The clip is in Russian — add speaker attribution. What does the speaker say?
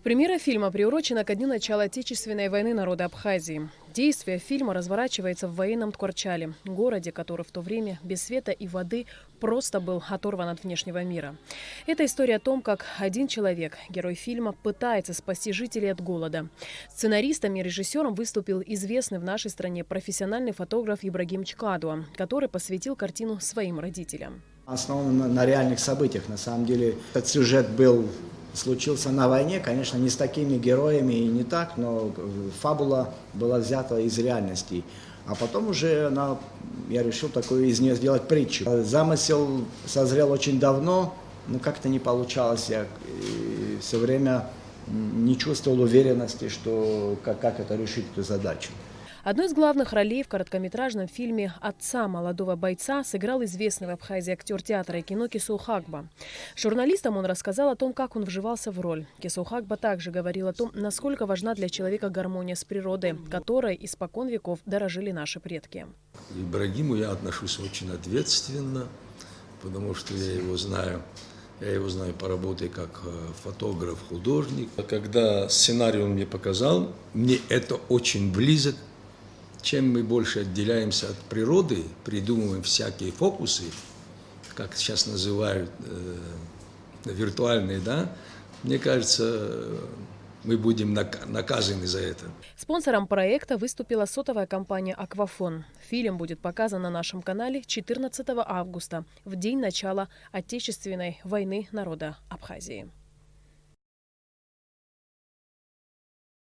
Speaker 1: Премьера фильма приурочена ко дню начала Отечественной войны народа Абхазии. Действие фильма разворачивается в военном Ткорчале, городе, который в то время без света и воды просто был оторван от внешнего мира. Это история о том, как один человек, герой фильма, пытается спасти жителей от голода. Сценаристом и режиссером выступил известный в нашей стране профессиональный фотограф Ибрагим Чкадуа, который посвятил картину своим родителям.
Speaker 2: Основан на реальных событиях. На самом деле этот сюжет случился на войне, конечно, не с такими героями и не так, но фабула была взята из реальности. А потом уже я решил такую из нее сделать притчу. Замысел созрел очень давно, но как-то не получалось. Я все время не чувствовал уверенности, как это решить, эту задачу.
Speaker 1: Одной из главных ролей в короткометражном фильме «Отца молодого бойца» сыграл известный в Абхазии актер театра и кино Кесоухагба. Журналистам он рассказал о том, как он вживался в роль. Кесоухагба также говорил о том, насколько важна для человека гармония с природой, которой испокон веков дорожили наши предки.
Speaker 3: К Ибрагиму я отношусь очень ответственно, потому что я его знаю. Я его знаю по работе как фотограф, художник. Когда сценарий он мне показал, мне это очень близок. Чем мы больше отделяемся от природы, придумываем всякие фокусы, как сейчас называют виртуальные, да, мне кажется, мы будем наказаны за это.
Speaker 1: Спонсором проекта выступила сотовая компания «Аквафон». Фильм будет показан на нашем канале 14 августа, в день начала Отечественной войны народа Абхазии.